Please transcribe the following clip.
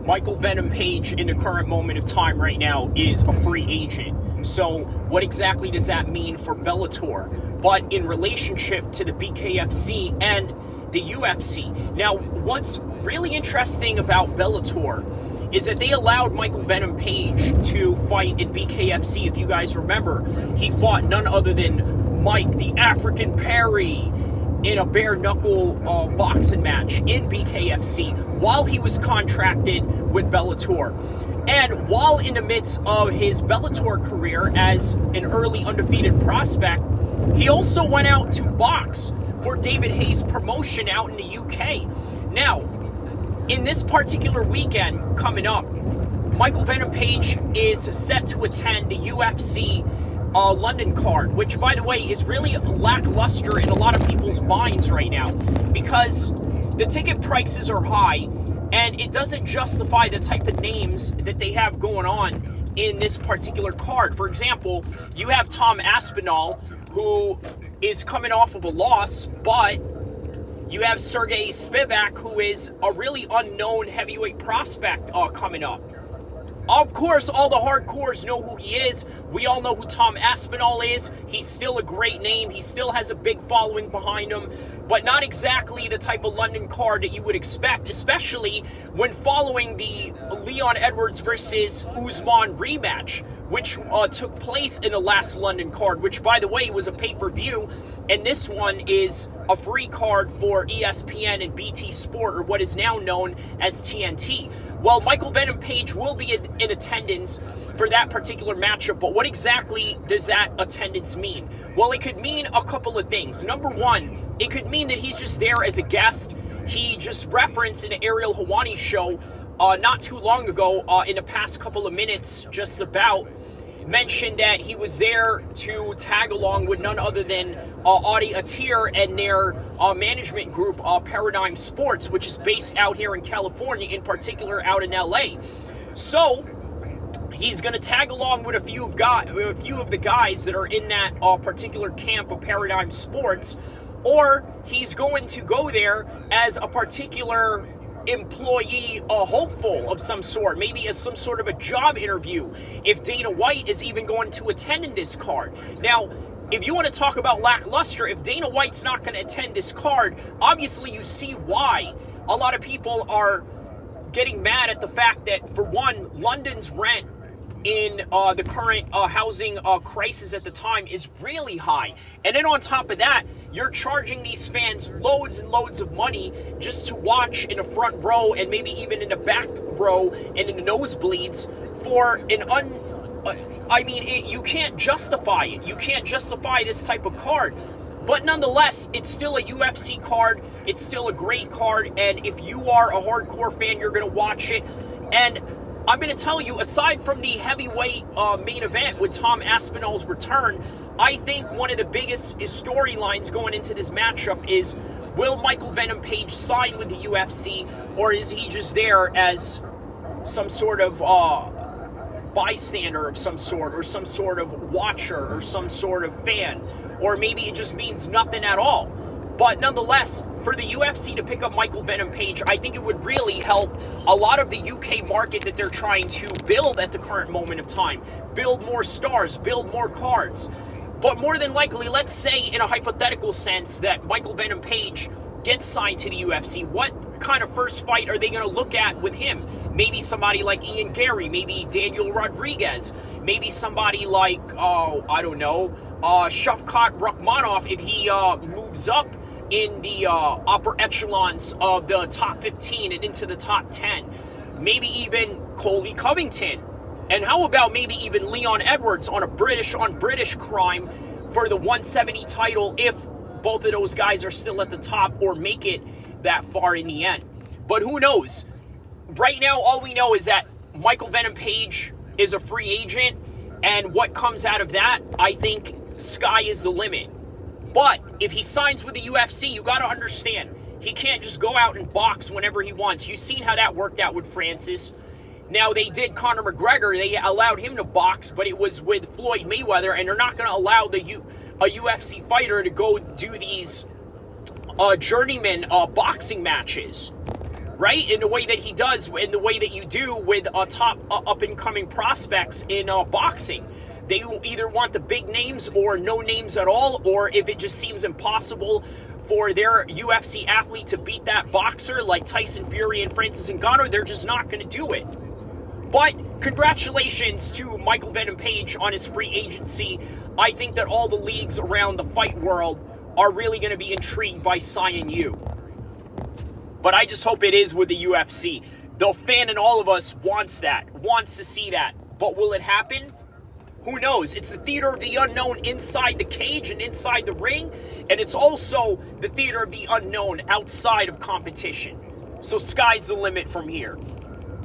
Michael Venom Page in the current moment of time right now is a free agent. So what exactly does that mean for Bellator? But in relationship to the BKFC and the UFC. Now, what's really interesting about Bellator is that they allowed Michael Venom Page to fight in BKFC. If you guys remember, he fought none other than Mike the African Perry in a bare-knuckle boxing match in BKFC while he was contracted with Bellator. And while in the midst of his Bellator career as an early undefeated prospect, he also went out to box for David Hayes' promotion out in the UK. Now, in this particular weekend coming up, Michael Venom Page is set to attend the UFC London card, which, by the way, is really lackluster in a lot of people's minds right now because the ticket prices are high and it doesn't justify the type of names that they have going on in this particular card. For example, you have Tom Aspinall, who is coming off of a loss, but you have Sergey Spivak, who is a really unknown heavyweight prospect coming up. Of course, all the hardcores know who he is. We all know who Tom Aspinall is. He's still a great name. He still has a big following behind him, but not exactly the type of London card that you would expect, especially when following the Leon Edwards versus Usman rematch, which took place in the last London card, which, by the way, was a pay-per-view, and this one is a free card for ESPN and BT Sport, or what is now known as TNT. Well, Michael Venom Page will be in attendance for that particular matchup, but what exactly does that attendance mean? Well, it could mean a couple of things. Number one, it could mean that he's just there as a guest. He just referenced in an Ariel Helwani show not too long ago, in the past couple of minutes, just about, mentioned that he was there to tag along with none other than El-Kheer and their management group, Paradigm Sports, which is based out here in California, in particular out in LA. So he's going to tag along with a few of the guys that are in that particular camp of Paradigm Sports, or he's going to go there as a particular employee, a hopeful of some sort, maybe as some sort of a job interview, if Dana White is even going to attend in this card. Now, if you want to talk about lackluster, if Dana White's not going to attend this card, obviously you see why a lot of people are getting mad at the fact that, for one, London's rent in the current housing crisis at the time is really high. And then on top of that, you're charging these fans loads and loads of money just to watch in the front row and maybe even in the back row and in the nosebleeds for you can't justify it. You can't justify this type of card. But nonetheless, it's still a UFC card. It's still a great card. And if you are a hardcore fan, you're going to watch it. And I'm going to tell you, aside from the heavyweight main event with Tom Aspinall's return, I think one of the biggest storylines going into this matchup is, will Michael Venom Page sign with the UFC, or is he just there as some sort of bystander of some sort, or some sort of watcher, or some sort of fan, or maybe it just means nothing at all. But nonetheless, for the UFC to pick up Michael Venom Page, I think it would really help a lot of the UK market that they're trying to build at the current moment of time. Build more stars, build more cards. But more than likely, let's say in a hypothetical sense that Michael Venom Page gets signed to the UFC, what kind of first fight are they going to look at with him? Maybe somebody like Ian Gary, maybe Daniel Rodriguez, maybe somebody like, Shavkat Rakhmonov if he moves up in the upper echelons of the top 15 and into the top 10. Maybe even Colby Covington. And how about maybe even Leon Edwards on British crime for the 170 title if both of those guys are still at the top or make it that far in the end. But who knows? Right now, all we know is that Michael Venom Page is a free agent, and what comes out of that, I think sky is the limit. But if he signs with the UFC, you got to understand, he can't just go out and box whenever he wants. You've seen how that worked out with Francis. Now, they did Conor McGregor. They allowed him to box, but it was with Floyd Mayweather, and they're not going to allow a UFC fighter to go do these journeyman boxing matches, right? In the way that he does, in the way that you do with top up-and-coming prospects in boxing. They either want the big names or no names at all, or if it just seems impossible for their UFC athlete to beat that boxer like Tyson Fury and Francis Ngannou, they're just not going to do it. But congratulations to Michael Venom Page on his free agency. I think that all the leagues around the fight world are really going to be intrigued by signing you. But I just hope it is with the UFC. The fan in all of us wants to see that. But will it happen? Who knows? It's the theater of the unknown inside the cage and inside the ring, and it's also the theater of the unknown outside of competition. So sky's the limit from here.